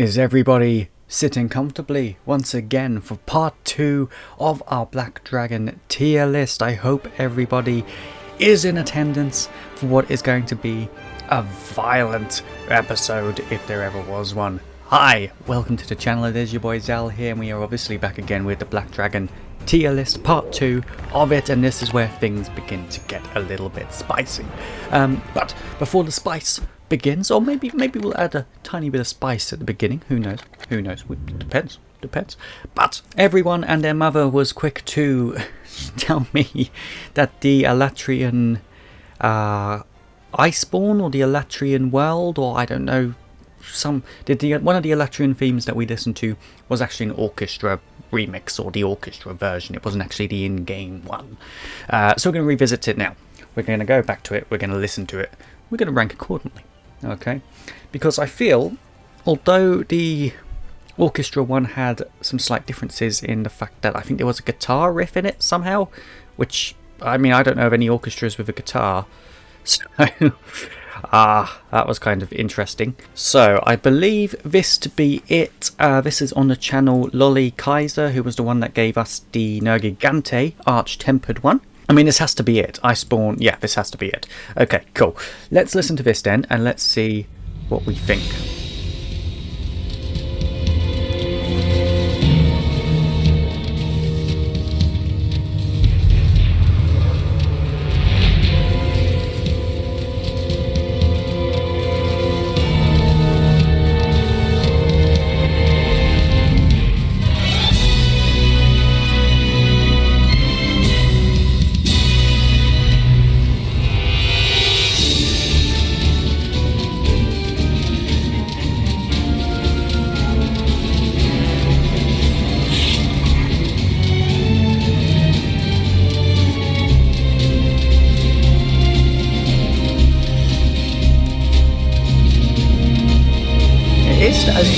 Is everybody sitting comfortably once again for part 2 of our Black Dragon tier list? I hope everybody is in attendance for what is going to be a violent episode if there ever was one. Hi, welcome to the channel. It is your boy Zal here, and we are obviously back again with the Black Dragon tier list, part 2 of it, and this is where things begin to get a little bit spicy. But before the spice begins, or maybe we'll add a tiny bit of spice at the beginning, who knows, depends. But everyone and their mother was quick to tell me that the Alatreon Iceborne, or the Alatreon World, or I don't know, one of the Alatreon themes that we listened to was actually an orchestra remix, or the orchestra version. It wasn't actually the in-game one. So we're going to revisit it now. We're going to go back to it, we're going to listen to it, we're going to rank accordingly. Okay, because I feel, although the orchestra one had some slight differences in the fact that I think there was a guitar riff in it somehow, which, I mean, I don't know of any orchestras with a guitar, so that was kind of interesting. So I believe this to be it. This is on the channel Lolly Kaiser, who was the one that gave us the Nergigante Arch-Tempered one. I mean, this has to be it. Iceborne, yeah, this has to be it. Okay, cool. Let's listen to this then, and let's see what we think.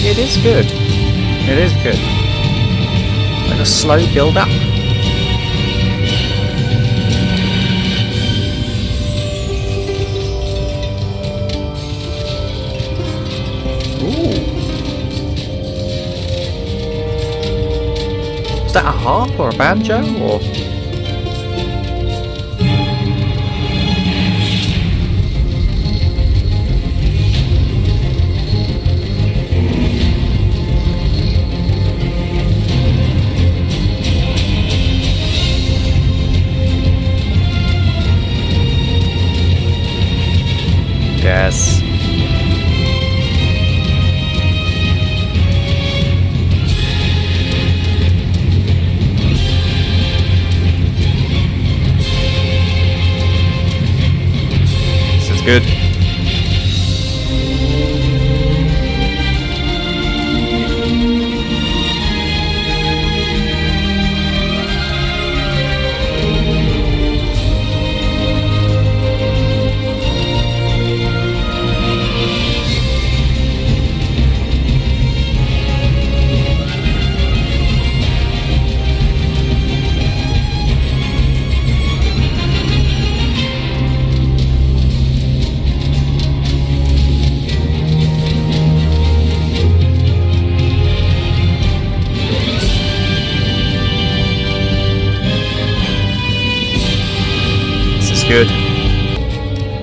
It is good. It is good. Like a slow build up. Ooh. Is that a harp or a banjo or? Yes. This is good. Good.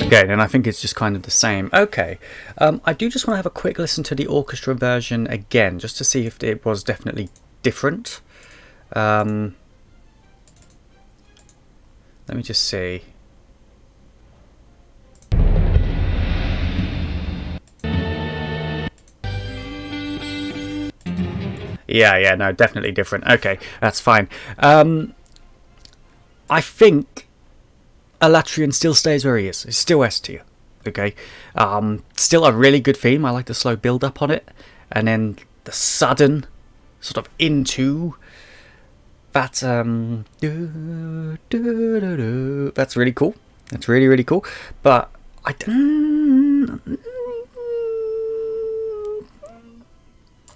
Okay, then I think it's just kind of the same. Okay, I do just want to have a quick listen to the orchestra version again, just to see if it was definitely different. Let me just see. Yeah, no, definitely different. Okay, that's fine. I think Alatreon still stays where he is. It's still S tier. Okay. Still a really good theme. I like the slow build up on it, and then the sudden sort of into that. That's really cool. That's really cool. But I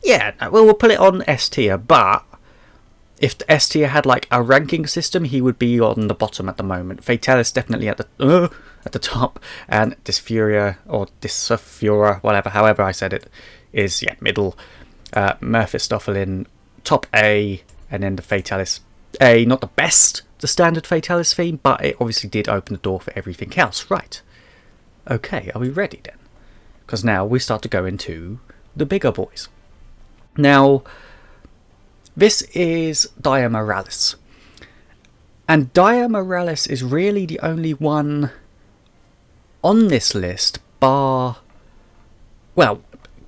yeah, we'll put it on S tier. But if the S tier had like a ranking system, he would be on the bottom at the moment. Fatalis definitely at the top, and Dysfuria or Dysfuria, whatever, however I said it, is middle, Mephistopheline top A, and then the Fatalis A. Not the best, the standard Fatalis theme, but it obviously did open the door for everything else. Right. Okay, are we ready then? Because now we start to go into the bigger boys. Now, this is Miralis. And Miralis is really the only one on this list, bar, well,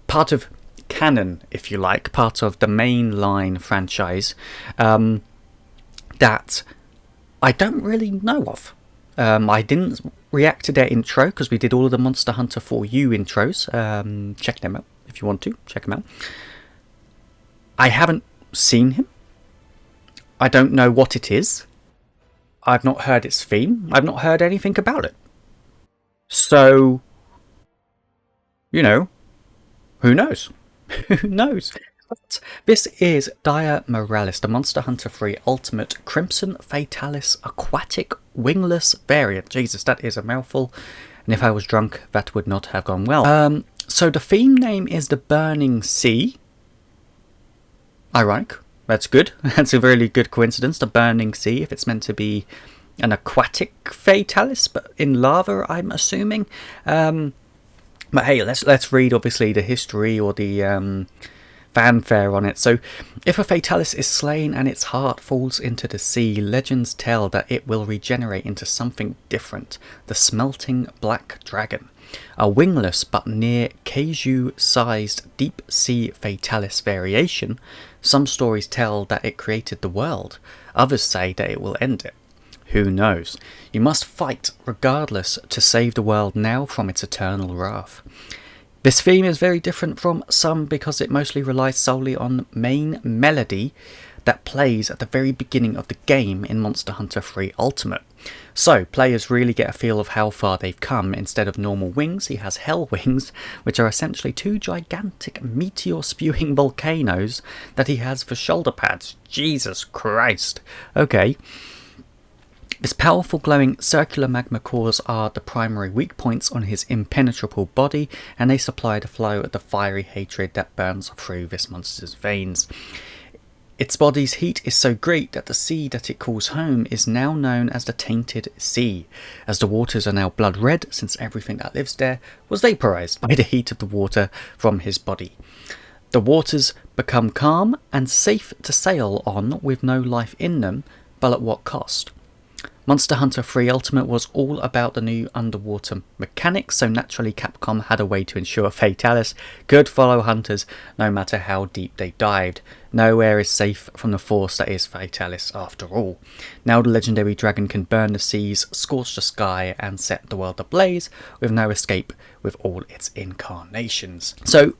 part of canon, if you like, part of the mainline franchise, that I don't really know of. I didn't react to their intro because we did all of the Monster Hunter 4U intros. Check them out if you want to. Check them out. I haven't seen him. I don't know what it is. I've not heard its theme. I've not heard anything about it. So, you know, who knows? Who knows? But this is Miralis, the Monster Hunter 3 Ultimate Crimson Fatalis Aquatic Wingless variant. Jesus, that is a mouthful. And if I was drunk, that would not have gone well. So the theme name is the Burning Sea. Ironic. That's good. That's a really good coincidence. The Burning Sea, if it's meant to be an aquatic Fatalis, but in lava, I'm assuming. But hey, let's read obviously the history or the fanfare on it. So, if a Fatalis is slain and its heart falls into the sea, legends tell that it will regenerate into something different, the smelting black dragon. A wingless but near Kaiju-sized deep sea Fatalis variation. Some stories tell that it created the world, others say that it will end it. Who knows? You must fight regardless to save the world now from its eternal wrath. This theme is very different from some because it mostly relies solely on main melody that plays at the very beginning of the game in Monster Hunter 3 Ultimate. So, players really get a feel of how far they've come. Instead of normal wings, he has hell wings, which are essentially two gigantic meteor-spewing volcanoes that he has for shoulder pads. Jesus Christ. Okay. His powerful glowing circular magma cores are the primary weak points on his impenetrable body, and they supply the flow of the fiery hatred that burns through this monster's veins. Its body's heat is so great that the sea that it calls home is now known as the Tainted Sea, as the waters are now blood red since everything that lives there was vaporized by the heat of the water from his body. The waters become calm and safe to sail on with no life in them, but at what cost? Monster Hunter 3 Ultimate was all about the new underwater mechanics, so naturally Capcom had a way to ensure Fatalis could follow hunters no matter how deep they dived. Nowhere is safe from the force that is Fatalis after all. Now the legendary dragon can burn the seas, scorch the sky, and set the world ablaze, with no escape with all its incarnations. So,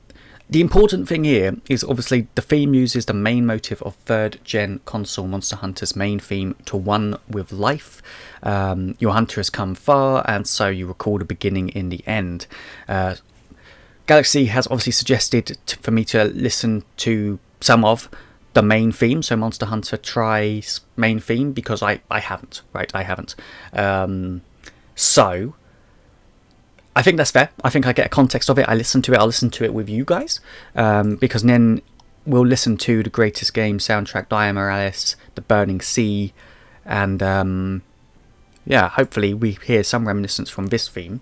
the important thing here is obviously the theme uses the main motive of 3rd gen console Monster Hunter's main theme to one with life. Your hunter has come far, and so you recall the beginning in the end. Galaxy has obviously suggested for me to listen to some of the main theme, so Monster Hunter tries main theme, because I haven't, right? I haven't. So I think that's fair. I think I get a context of it. I'll listen to it with you guys, because then we'll listen to the greatest game soundtrack, Miralis, The Burning Sea, and yeah, hopefully we hear some reminiscence from this theme.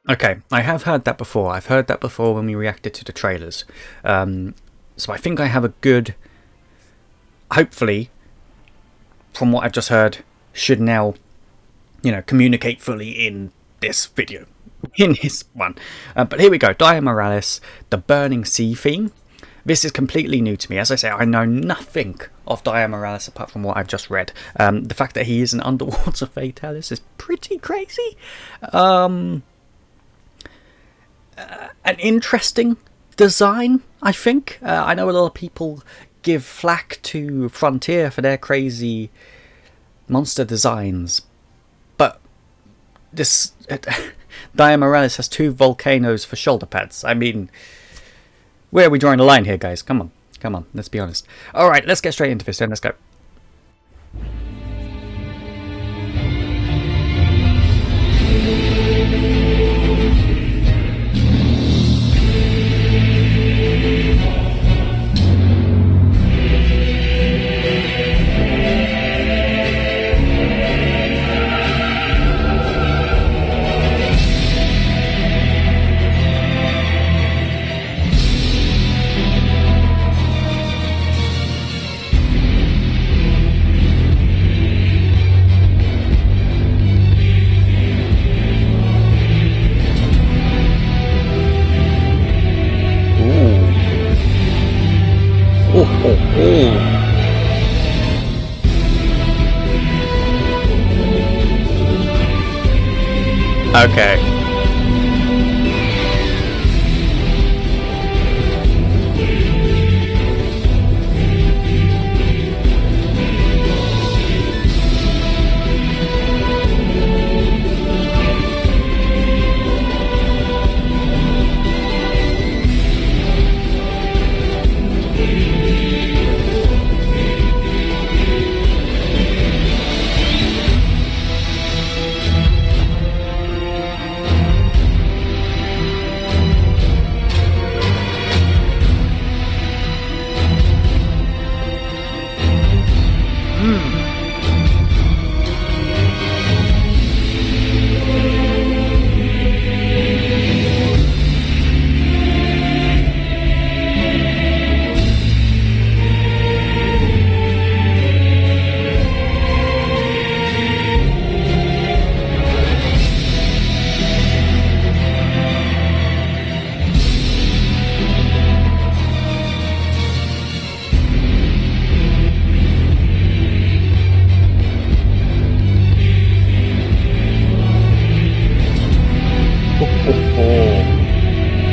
Okay, I have heard that before. I've heard that before when we reacted to the trailers. So I think I have a good, hopefully, from what I've just heard, should now communicate fully in this video, in this one. But here we go, Miralis, the Burning Sea theme. This is completely new to me. As I say, I know nothing of Miralis apart from what I've just read. The fact that he is an underwater Fatalis is pretty crazy. An interesting design, I think. I know a lot of people give flack to Frontier for their crazy monster designs, but this Miralis has 2 volcanoes for shoulder pads. I mean, where are we drawing the line here, guys? Come on, let's be honest. Alright, let's get straight into this then, let's go. Okay.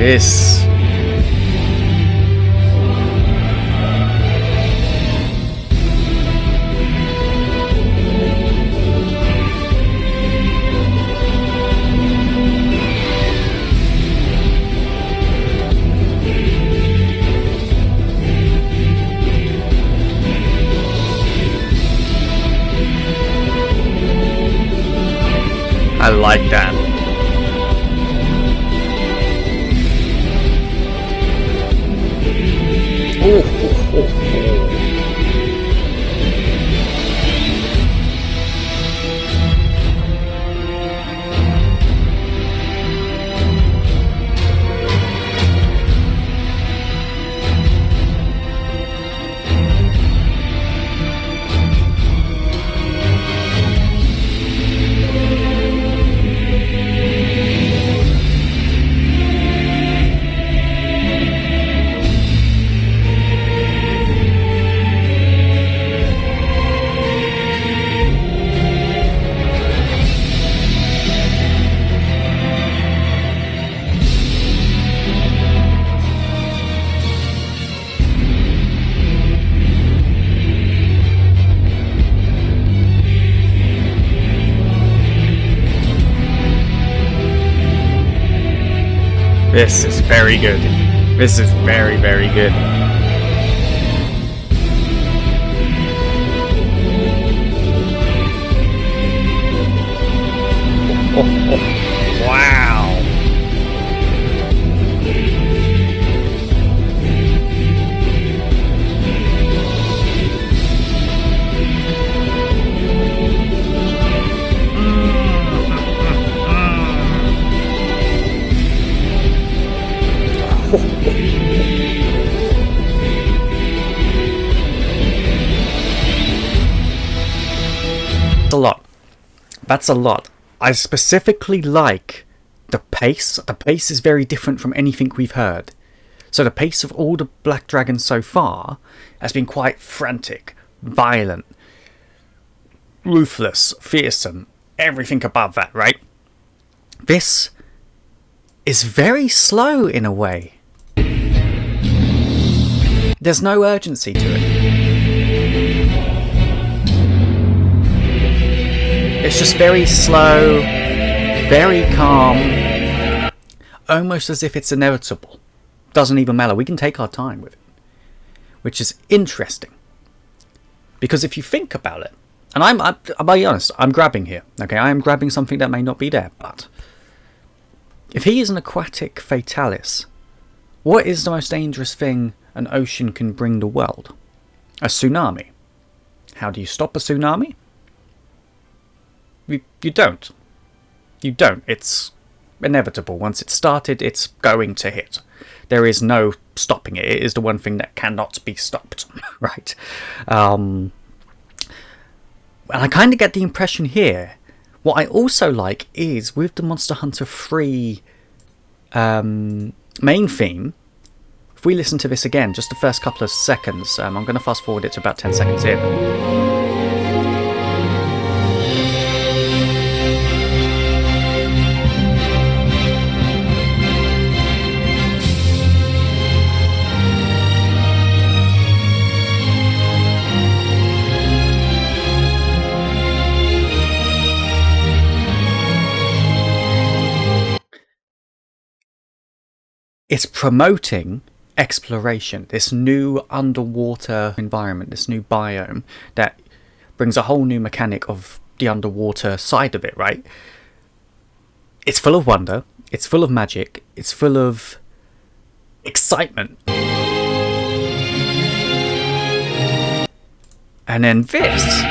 This. I like that. This is very good. This is very, very good. Oh, wow. A lot. That's a lot. I specifically like the pace. The pace is very different from anything we've heard. So the pace of all the Black Dragons so far has been quite frantic, violent, ruthless, fearsome, everything above that, right? This is very slow in a way. There's no urgency to it. It's just very slow, very calm, almost as if it's inevitable. Doesn't even matter. We can take our time with it, which is interesting. Because if you think about it, and I'll be honest, I'm grabbing here. Okay, I am grabbing something that may not be there, but if he is an aquatic Fatalis, what is the most dangerous thing an ocean can bring the world? A tsunami. How do you stop a tsunami? You don't. You don't. It's inevitable. Once it's started, it's going to hit. There is no stopping it. It is the one thing that cannot be stopped, right? And I kind of get the impression here. What I also like is with the Monster Hunter 3 main theme, if we listen to this again, just the first couple of seconds, I'm going to fast forward it to about 10 seconds in. It's promoting exploration, this new underwater environment, this new biome that brings a whole new mechanic of the underwater side of it, right? It's full of wonder, it's full of magic, it's full of excitement. And then this...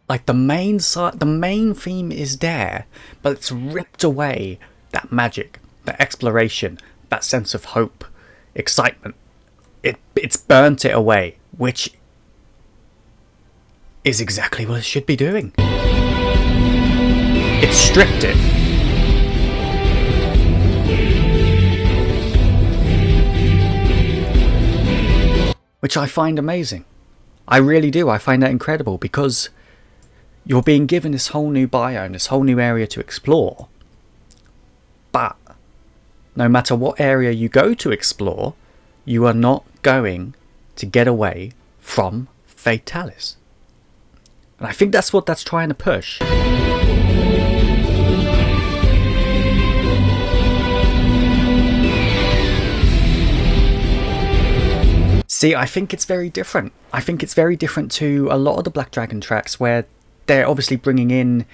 like the main theme is there, but it's ripped away that magic, that exploration, that sense of hope, excitement. It's burnt it away, which is exactly what it should be doing. It's stripped it. Which I find amazing. I really do. I find that incredible because you're being given this whole new biome, this whole new area to explore. But no matter what area you go to explore, you are not going to get away from Fatalis. And I think that's what that's trying to push. See, I think it's very different. I think it's very different to a lot of the Black Dragon tracks where they're obviously bringing in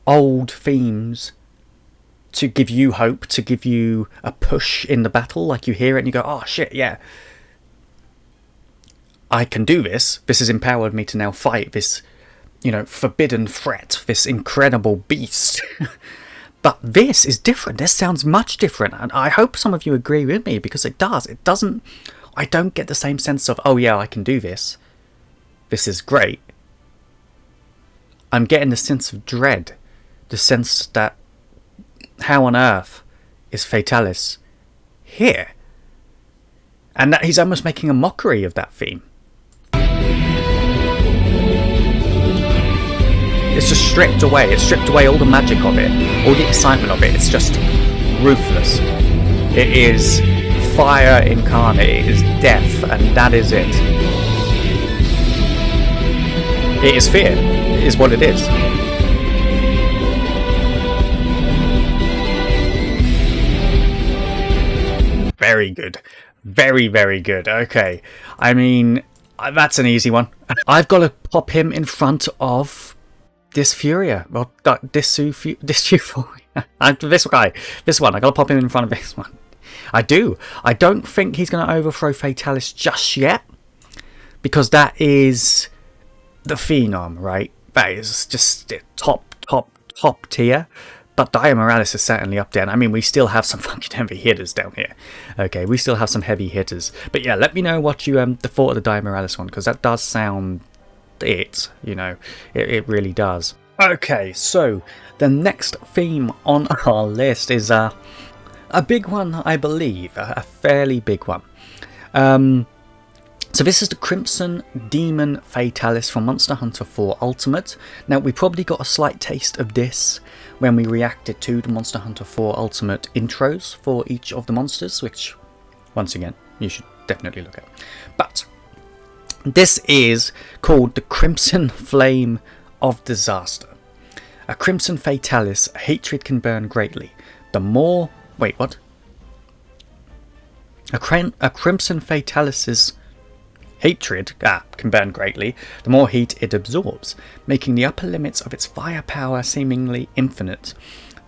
old themes to give you hope, to give you a push in the battle. Like you hear it and you go, oh shit, yeah. I can do this. This has empowered me to now fight this, you know, forbidden threat, this incredible beast. But this is different. This sounds much different. And I hope some of you agree with me because it does. It doesn't... I don't get the same sense of, oh yeah, I can do this. This is great. I'm getting the sense of dread, the sense that how on earth is Fatalis here? And that he's almost making a mockery of that theme. It's just stripped away. It's stripped away all the magic of it, all the excitement of it. It's just ruthless. It is fire incarnate. It is death, and that is it. It is fear. It is what it is. Very good. Very, very good. Okay. I mean, that's an easy one. I've got to pop him in front of this Furia. Well, this Furia. This one, I gotta pop him in front of this one. I don't think he's gonna overthrow Fatalis just yet, because that is the Phenom, right? That is just top tier. But Miralis is certainly up there. And I mean, we still have some fucking heavy hitters down here. Okay, we still have some heavy hitters. But yeah, let me know what you thought of the Miralis one, because that does sound it really does. Okay, so the next theme on our list is a big one, I believe, a fairly big one. So this is the Crimson Demon Fatalis from Monster Hunter 4 Ultimate. Now, we probably got a slight taste of this when we reacted to the Monster Hunter 4 Ultimate intros for each of the monsters, which, once again, you should definitely look at. But this is called the Crimson Flame of Disaster. A Crimson Fatalis, hatred can burn greatly. The more... Wait, what? A Crimson Fatalis's hatred can burn greatly, the more heat it absorbs, making the upper limits of its firepower seemingly infinite.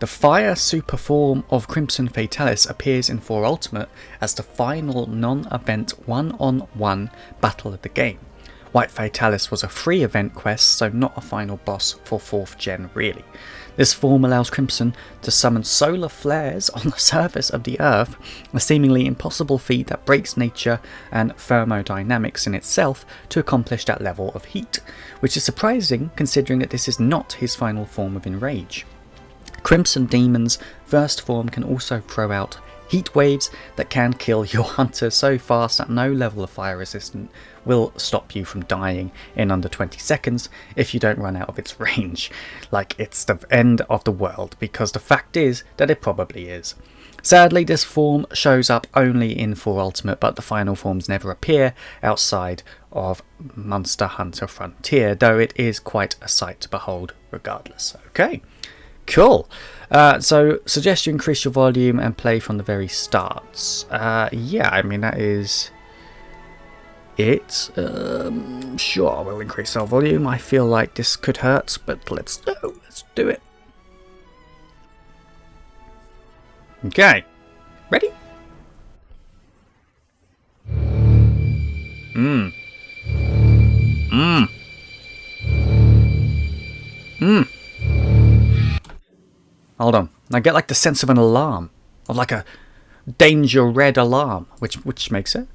The fire super form of Crimson Fatalis appears in 4 Ultimate as the final non-event one-on-one battle of the game. White Fatalis was a free event quest, so not a final boss for 4th gen really. This form allows Crimson to summon solar flares on the surface of the Earth, a seemingly impossible feat that breaks nature and thermodynamics in itself to accomplish that level of heat, which is surprising considering that this is not his final form of Enrage. Crimson Demon's first form can also throw out heat waves that can kill your hunter so fast that no level of fire resistant will stop you from dying in under 20 seconds if you don't run out of its range, like it's the end of the world, because the fact is that it probably is. Sadly, this form shows up only in 4 Ultimate, but the final forms never appear outside of Monster Hunter Frontier, though it is quite a sight to behold regardless. Okay, cool. So, suggest you increase your volume and play from the very start. Yeah, I mean, that is it. Sure, we'll increase our volume. I feel like this could hurt, but let's do it. Okay, ready? Hold on. I get like the sense of an alarm, of like a danger red alarm, which makes it.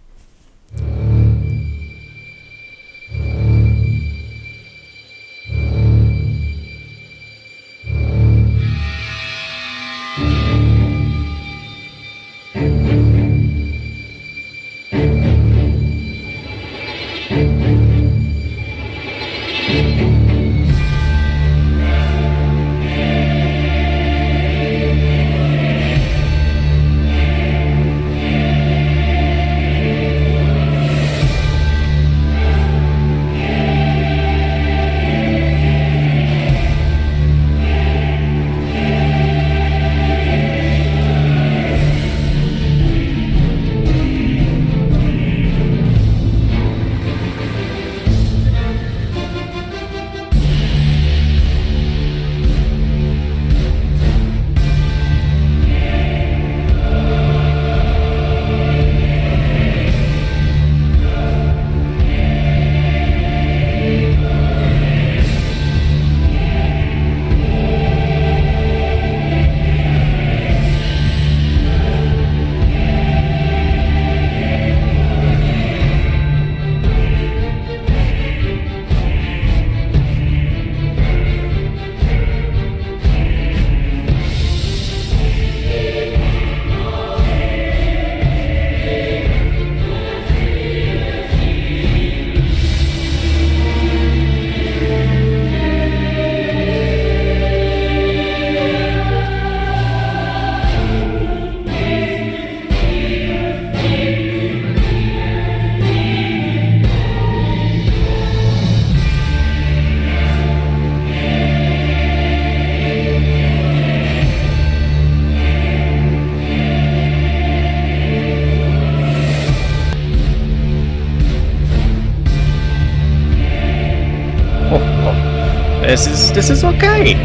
This is okay.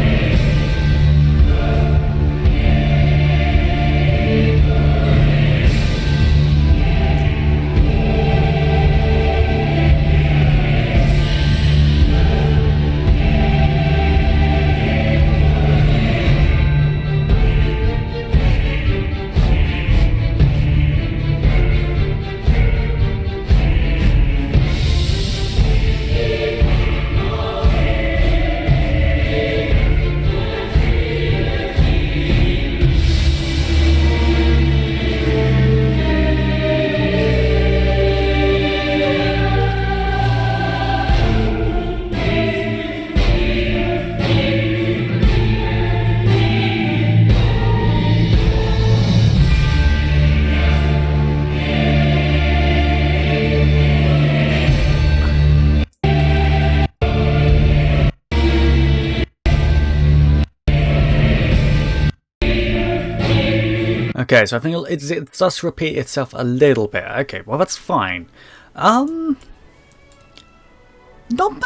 Okay, so I think it does repeat itself a little bit. Okay, well that's fine. Not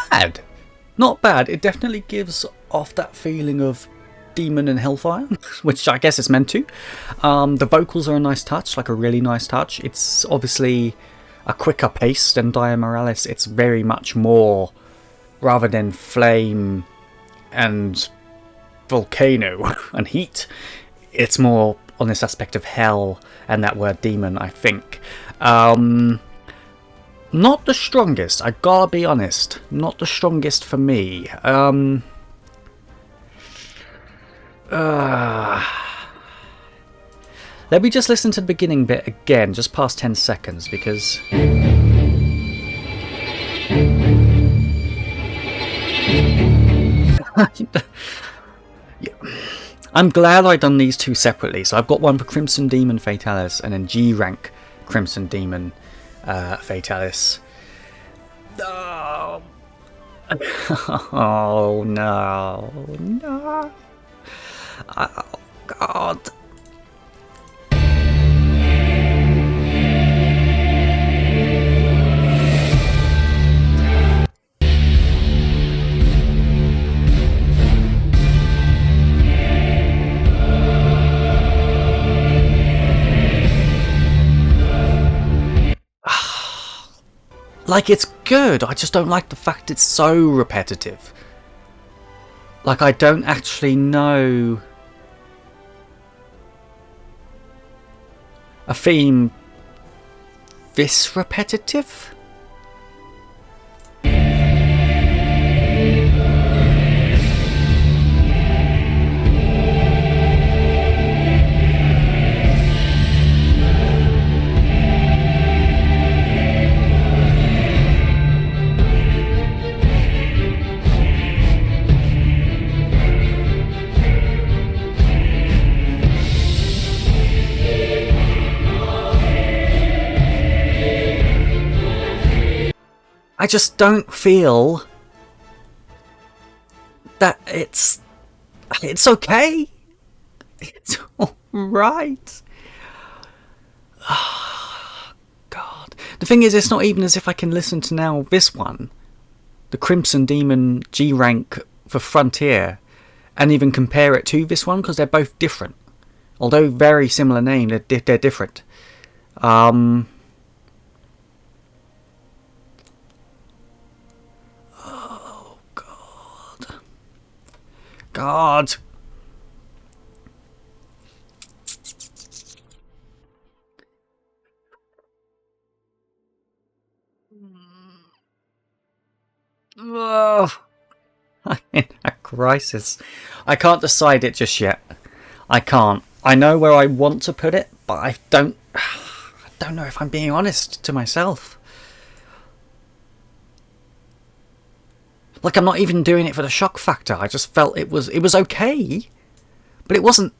bad. Not bad. It definitely gives off that feeling of demon and hellfire, which I guess it's meant to. The vocals are a nice touch, like a really nice touch. It's obviously a quicker pace than Dire Miralis. It's very much more, rather than flame and volcano and heat, it's more on this aspect of hell and that word demon, I think. Not the strongest, I gotta be honest. Not the strongest for me. Let me just listen to the beginning bit again, just past 10 seconds, because... Yeah. I'm glad I've done these two separately. So I've got one for Crimson Demon Fatalis and then G rank Crimson Demon Fatalis. Oh. Oh no, no. Oh God. Like, it's good, I just don't like the fact it's so repetitive. Like, I don't actually know a theme this repetitive. I just don't feel that it's okay. It's alright. Oh, God. The thing is, it's not even as if I can listen to now this one, the Crimson Demon G rank for Frontier, and even compare it to this one, because they're both different. Although very similar name, they're different. God. Oh, I'm in a crisis. I can't decide it just yet. I can't. I know where I want to put it, but I don't know if I'm being honest to myself. Like, I'm not even doing it for the shock factor. I just felt it was okay, but it wasn't.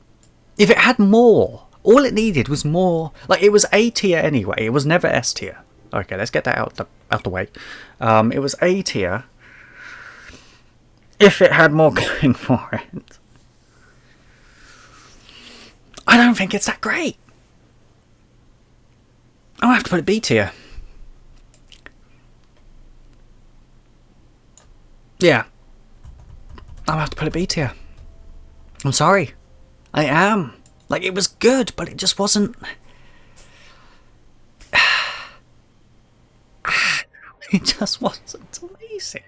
If it had more, all it needed was more. Like, it was A tier anyway. It was never S tier. Okay, let's get that out the way. It was A tier if it had more going for it. I don't think it's that great. I'll have to put it B tier. Yeah, I'll have to put it B tier. I'm sorry. I am. Like, it was good, but it just wasn't... It just wasn't amazing.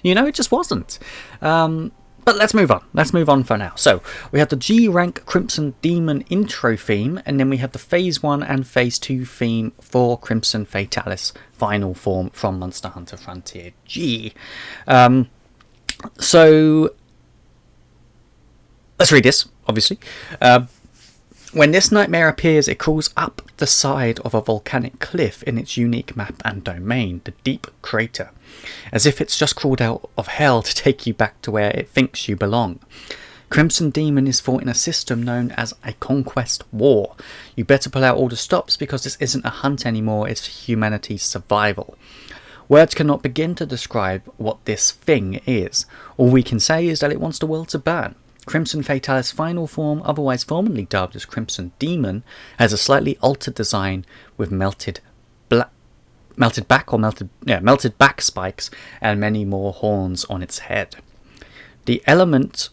You know, it just wasn't. But let's move on. Let's move on for now. So, we have the G rank Crimson Demon intro theme, and then we have the Phase 1 and Phase 2 theme for Crimson Fatalis final form from Monster Hunter Frontier G. So, let's read this, obviously. When this nightmare appears, it crawls up the side of a volcanic cliff in its unique map and domain, the Deep Crater, as if it's just crawled out of hell to take you back to where it thinks you belong. Crimson Demon is fought in a system known as a conquest war. You better pull out all the stops, because this isn't a hunt anymore, it's humanity's survival. Words cannot begin to describe what this thing is. All we can say is that it wants the world to burn. Crimson Fatalis' final form, otherwise formerly dubbed as Crimson Demon, has a slightly altered design with melted back spikes and many more horns on its head. Its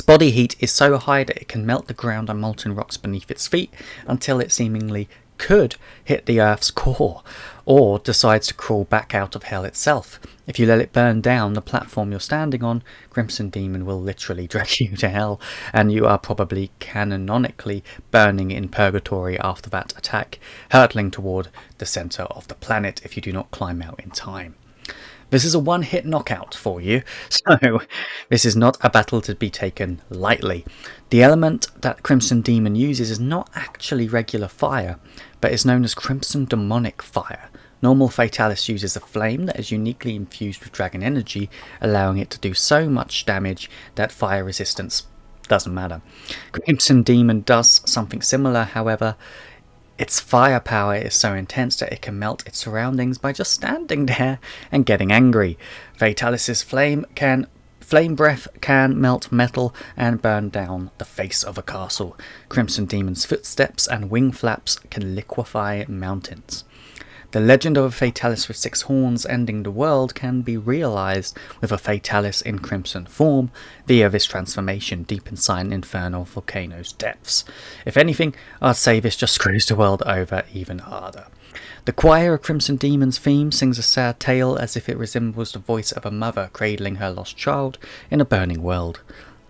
body heat is so high that it can melt the ground and molten rocks beneath its feet until it seemingly could hit the Earth's core, or decides to crawl back out of hell itself. If you let it burn down the platform you're standing on, Crimson Demon will literally drag you to hell, and you are probably canonically burning in purgatory after that attack, hurtling toward the centre of the planet if you do not climb out in time. This is a one-hit knockout for you, so this is not a battle to be taken lightly. The element that Crimson Demon uses is not actually regular fire, but is known as Crimson Demonic Fire. Normal Fatalis uses a flame that is uniquely infused with dragon energy, allowing it to do so much damage that fire resistance doesn't matter. Crimson Demon does something similar, however. Its firepower is so intense that it can melt its surroundings by just standing there and getting angry. Fatalis' flame breath can melt metal and burn down the face of a castle. Crimson Demon's footsteps and wing flaps can liquefy mountains. The legend of a Fatalis with 6 horns ending the world can be realized with a Fatalis in crimson form via this transformation deep inside an infernal volcano's depths. If anything, I'd say this just screws the world over even harder. The choir of Crimson Demon's theme sings a sad tale as if it resembles the voice of a mother cradling her lost child in a burning world.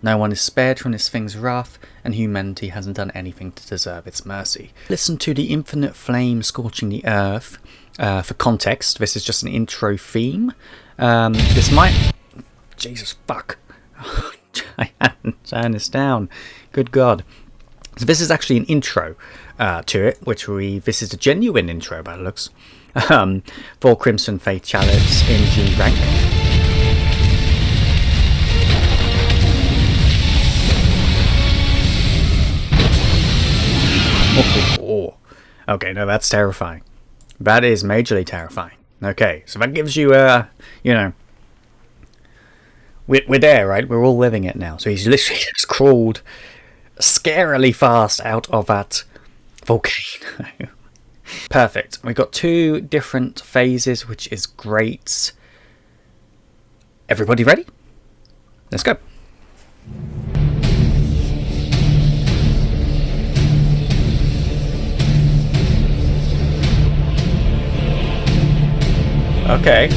No one is spared from this thing's wrath, and humanity hasn't done anything to deserve its mercy. Listen to the infinite flame scorching the earth. For context, this is just an intro theme. This might... Jesus, fuck. I hadn't turned this down. Good God. So this is actually an intro to it, this is a genuine intro by the looks, for Crimson Fatalis in G rank. Oh. Okay, no, that's terrifying. That is majorly terrifying. Okay, so that gives you, we're there, right? We're all living it now. So he's literally just crawled scarily fast out of that volcano. Perfect. We've got 2 different phases, which is great. Everybody ready? Let's go. Okay.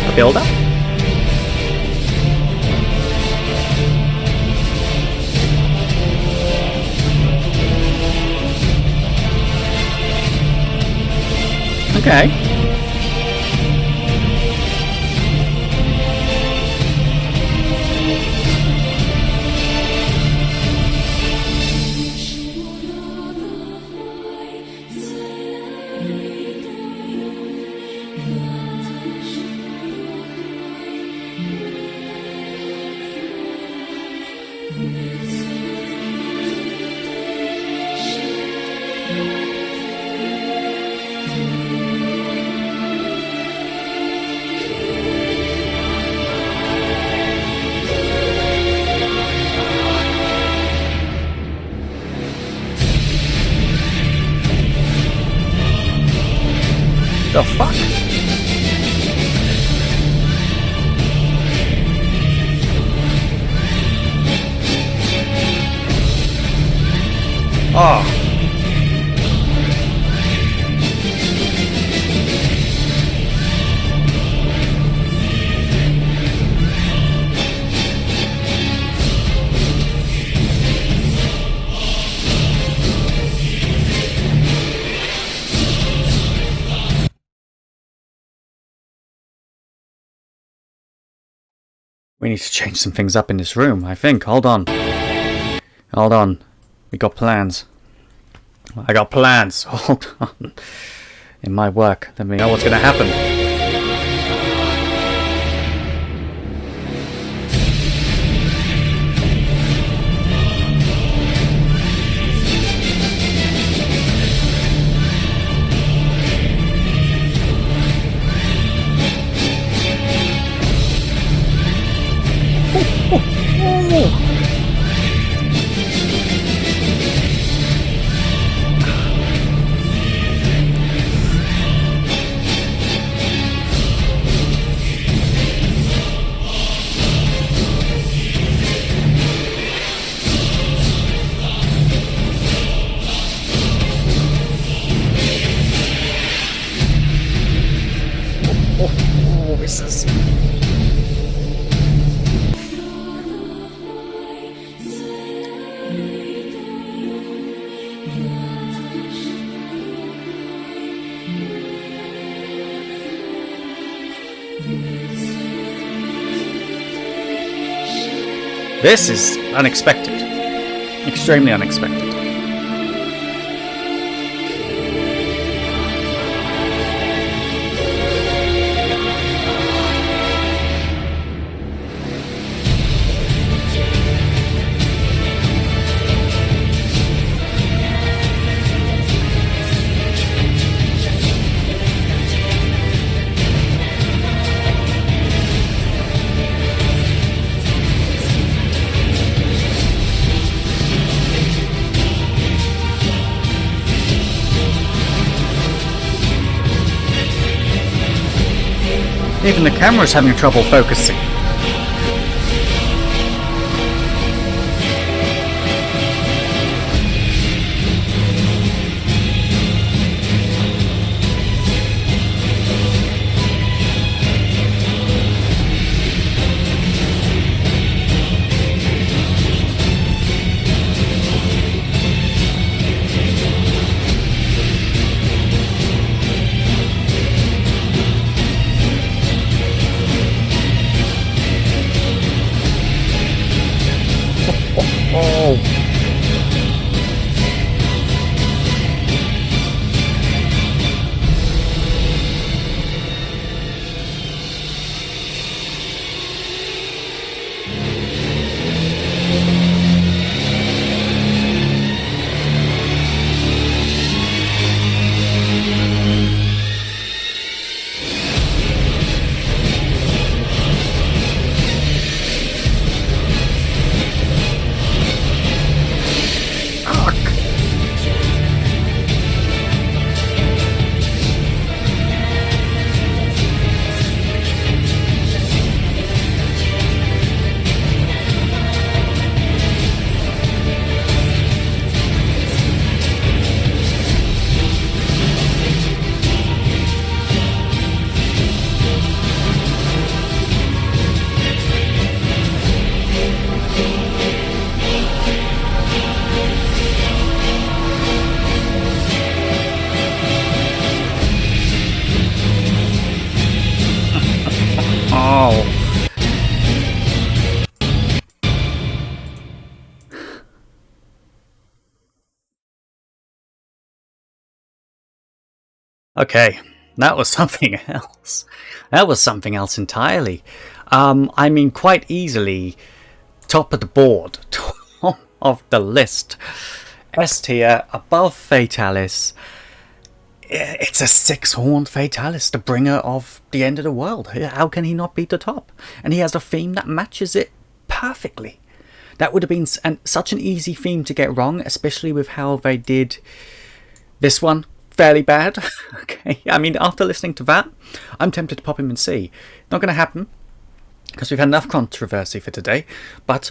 A build up? Okay. The fuck? Oh. We need to change some things up in this room, I think. Hold on. We We got plans. I got plans. Hold on. In my work, let me know what's going to happen. This is unexpected. Extremely unexpected. Even the camera's having trouble focusing. Okay, that was something else. That was something else entirely. I mean, quite easily, top of the board, top of the list. S tier, above Fatalis. It's a six-horned Fatalis, the bringer of the end of the world. How can he not be the top? And he has a theme that matches it perfectly. That would have been such an easy theme to get wrong, especially with how they did this one. Fairly bad. Okay, I mean, after listening to that, I'm tempted to pop him in C. Not going to happen, because we've had enough controversy for today, but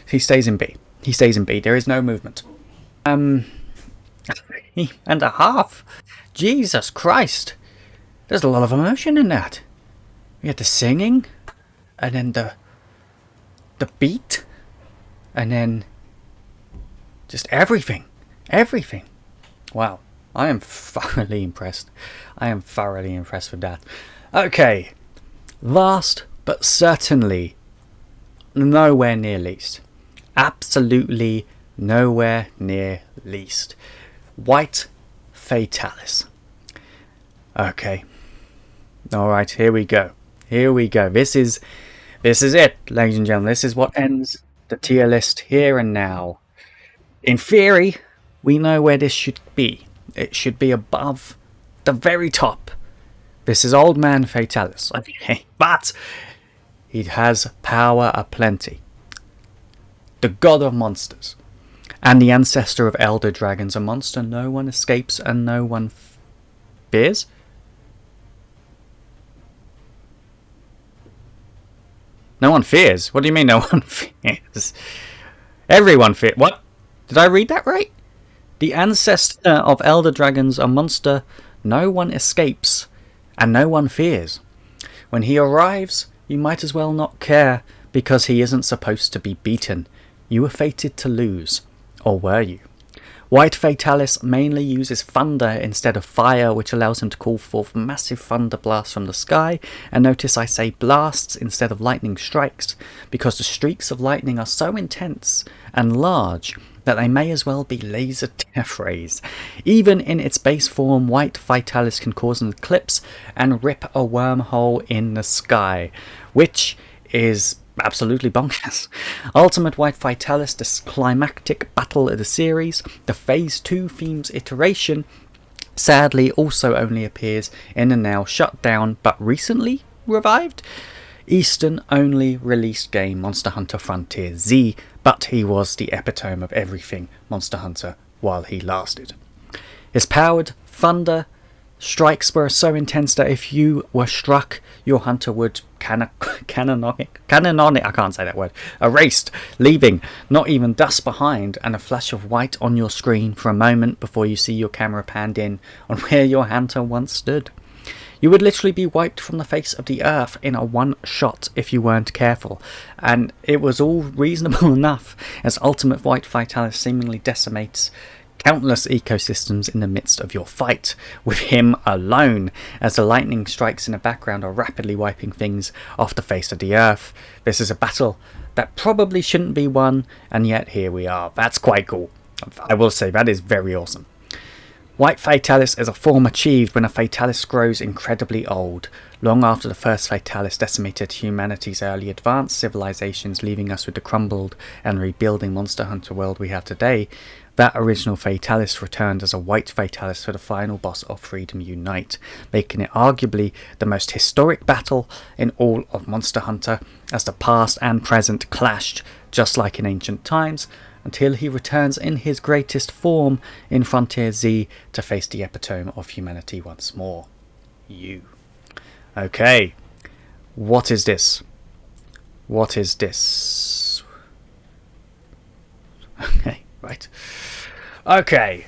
he stays in B. He stays in B. There is no movement. 3.5. Jesus Christ. There's a lot of emotion in that. We had the singing, and then the beat, and then just everything. Everything. Wow. I am thoroughly impressed. I am thoroughly impressed with that. Okay. Last, but certainly nowhere near least. Absolutely nowhere near least. White Fatalis. Okay. Alright, here we go. Here we go. This is it, ladies and gentlemen. This is what ends the tier list here and now. In theory, we know where this should be. It should be above the very top. This is Old Man Fatalis. Okay, but he has power aplenty. The god of monsters. And the ancestor of elder dragons. A monster no one escapes and no one fears. No one fears? What do you mean no one fears? Everyone fears. What? Did I read that right? The ancestor of elder dragons, a monster no one escapes and no one fears. When he arrives, you might as well not care because he isn't supposed to be beaten. You were fated to lose. Or were you? White Fatalis mainly uses thunder instead of fire, which allows him to call forth massive thunder blasts from the sky. And notice I say blasts instead of lightning strikes, because the streaks of lightning are so intense and large that they may as well be laser death rays. Even in its base form, White Fatalis can cause an eclipse and rip a wormhole in the sky, which is absolutely bonkers. Ultimate White Fatalis, the climactic battle of the series, the Phase 2 theme's iteration, sadly also only appears in the now shut down but recently revived Eastern only released game Monster Hunter Frontier Z, but he was the epitome of everything Monster Hunter while he lasted. His powered thunder strikes were so intense that if you were struck, your hunter would canonic, I can't say that word, erased, leaving not even dust behind and a flash of white on your screen for a moment before you see your camera panned in on where your hunter once stood. You would literally be wiped from the face of the earth in a one shot if you weren't careful, and it was all reasonable enough as Ultimate White Fatalis seemingly decimates countless ecosystems in the midst of your fight, with him alone, as the lightning strikes in the background are rapidly wiping things off the face of the earth. This is a battle that probably shouldn't be won, and yet here we are. That's quite cool. I will say that is very awesome. White Fatalis is a form achieved when a Fatalis grows incredibly old, long after the first Fatalis decimated humanity's early advanced civilizations, leaving us with the crumbled and rebuilding Monster Hunter world we have today. That original Fatalis returned as a White Fatalis for the final boss of Freedom Unite, making it arguably the most historic battle in all of Monster Hunter, as the past and present clashed just like in ancient times, until he returns in his greatest form in Frontier Z to face the epitome of humanity once more. You. Okay. What is this? What is this? Okay, right. Okay.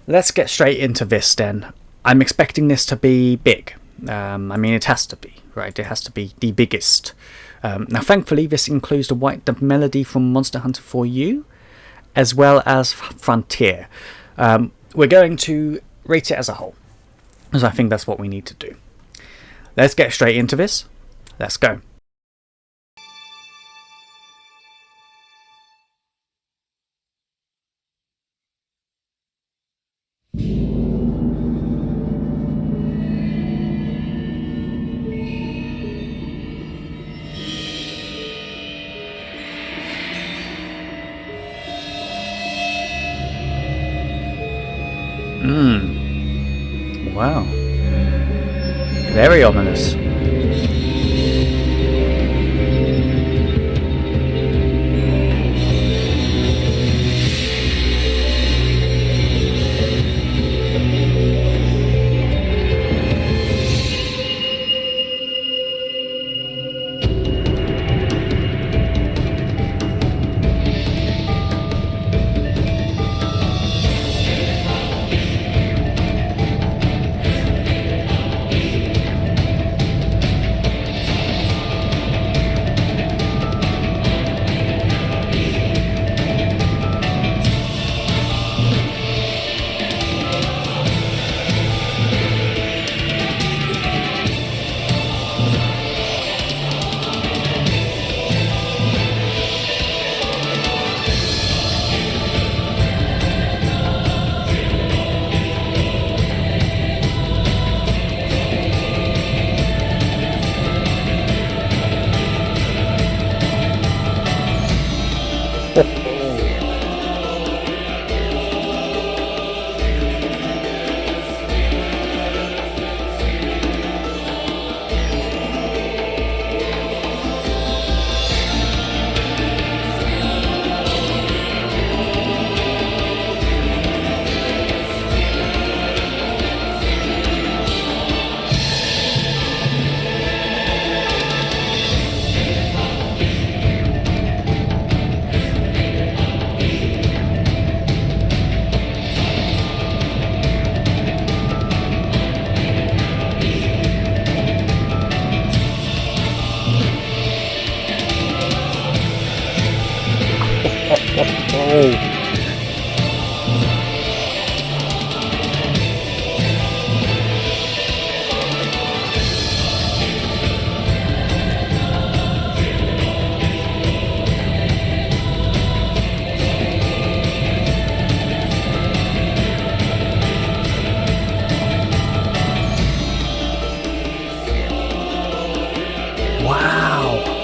Let's get straight into this then. I'm expecting this to be big. I mean, it has to be, right? It has to be the biggest. Now, thankfully, this includes the melody from Monster Hunter 4U, as well as Frontier. We're going to rate it as a whole, because I think that's what we need to do. Let's get straight into this. Let's go. Wow. Very ominous. Oh. Wow.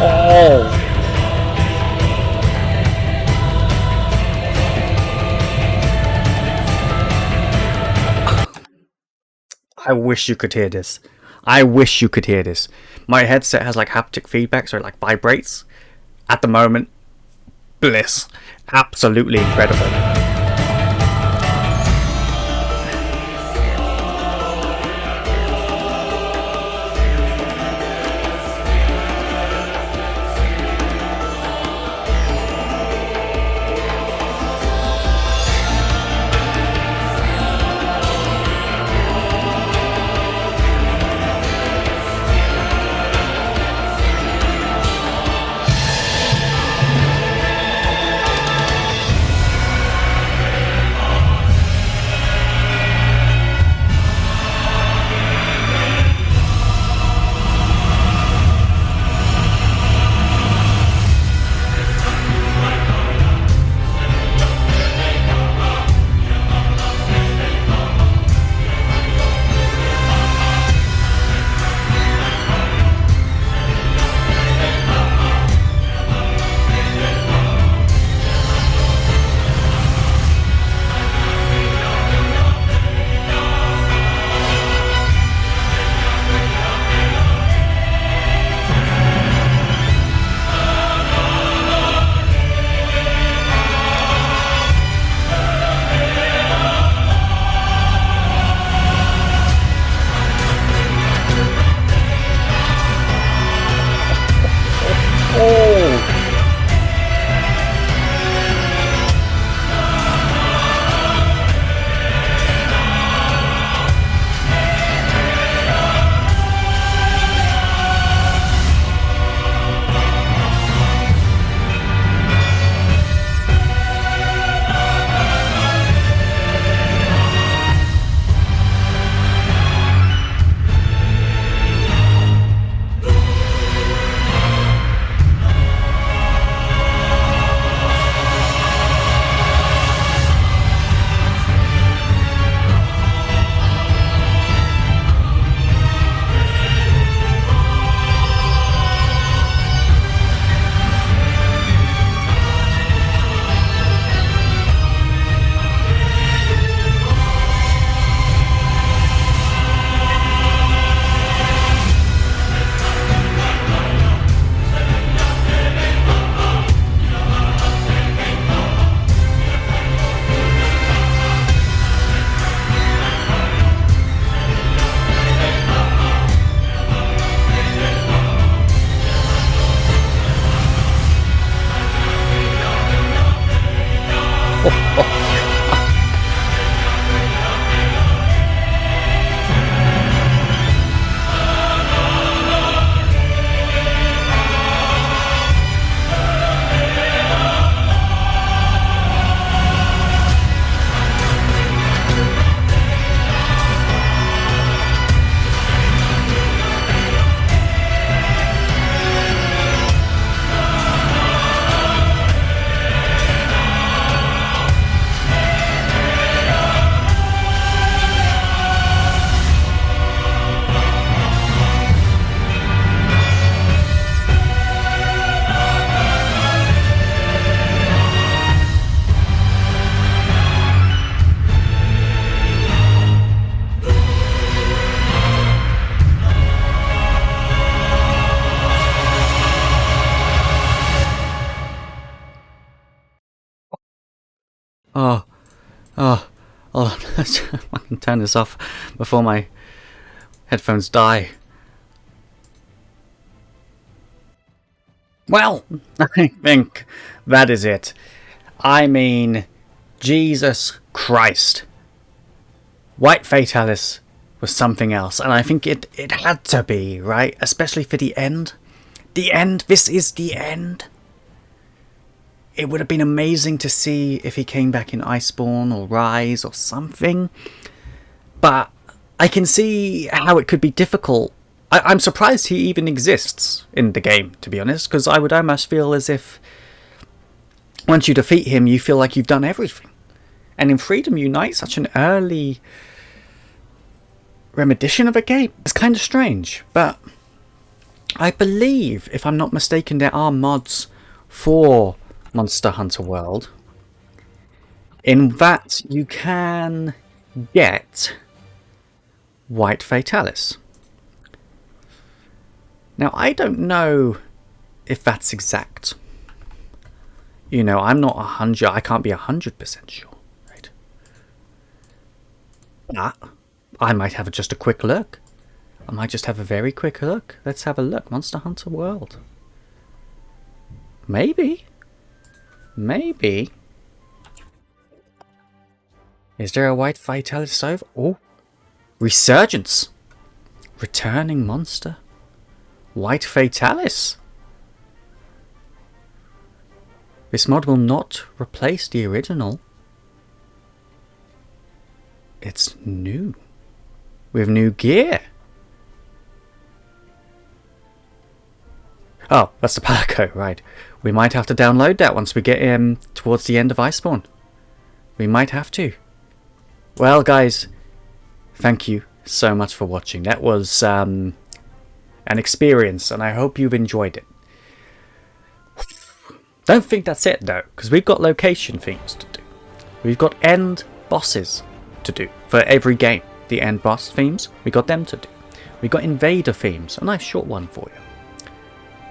Oh. I wish you could hear this. I wish you could hear this. My headset has like haptic feedback, so it like vibrates. At the moment, bliss. Absolutely incredible. Oh, oh, oh, I can turn this off before my headphones die. Well, I think that is it. I mean, Jesus Christ. White Fatalis was something else, and I think it had to be, right? Especially for the end. The end, this is the end. It would have been amazing to see if he came back in Iceborne or Rise or something. But I can see how it could be difficult. I'm surprised he even exists in the game, to be honest, because I would almost feel as if once you defeat him, you feel like you've done everything. And in Freedom Unite, such an early rendition of a game, it's kind of strange. But I believe, if I'm not mistaken, there are mods for Monster Hunter World in that you can get White Fatalis. Now, I don't know if that's exact. You know, I'm not 100. I can't be 100% sure, right? But I might have just a quick look. I might just have a very quick look. Let's have a look. Monster Hunter World. Maybe. Maybe. Is there a White Fatalis over? Oh, Resurgence. Returning monster. White Fatalis. This mod will not replace the original. It's new. With new gear. Oh, that's the Palico, right. We might have to download that once we get towards the end of Iceborne. We might have to. Well, guys, thank you so much for watching. That was an experience, and I hope you've enjoyed it. Don't think that's it, though, because we've got location themes to do. We've got end bosses to do for every game. The end boss themes, we got them to do. We got invader themes, a nice short one for you.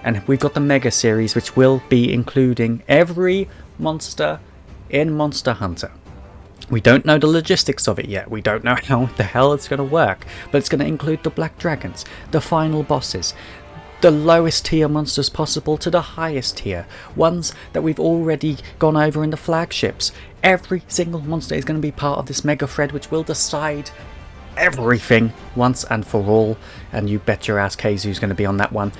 And we've got the Mega Series, which will be including every monster in Monster Hunter. We don't know the logistics of it yet. We don't know how the hell it's going to work. But it's going to include the Black Dragons, the final bosses, the lowest tier monsters possible to the highest tier. Ones that we've already gone over in the flagships. Every single monster is going to be part of this mega thread, which will decide everything once and for all. And you bet your ass Keizu's going to be on that one.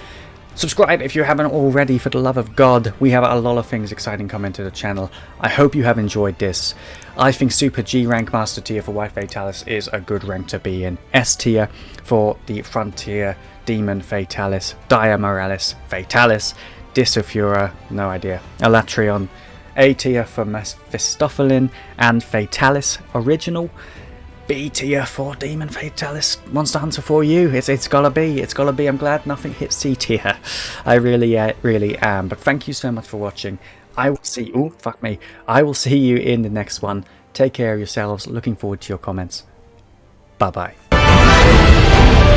Subscribe if you haven't already, for the love of God. We have a lot of things exciting coming to the channel. I hope you have enjoyed this. I think Super G rank Master Tier for White Fatalis is a good rank to be in. S Tier for the Frontier, Demon Fatalis, Dire Miralis Thetalis, Disofura, no idea, Alatreon. A Tier for Mephistopheline and Fatalis Original. B tier for Demon Fatalis Monster Hunter for you. It's gotta be. It's gotta be. I'm glad nothing hit C tier. I really am. But thank you so much for watching. I will see. Oh, fuck me. I will see you in the next one. Take care of yourselves. Looking forward to your comments. Bye bye.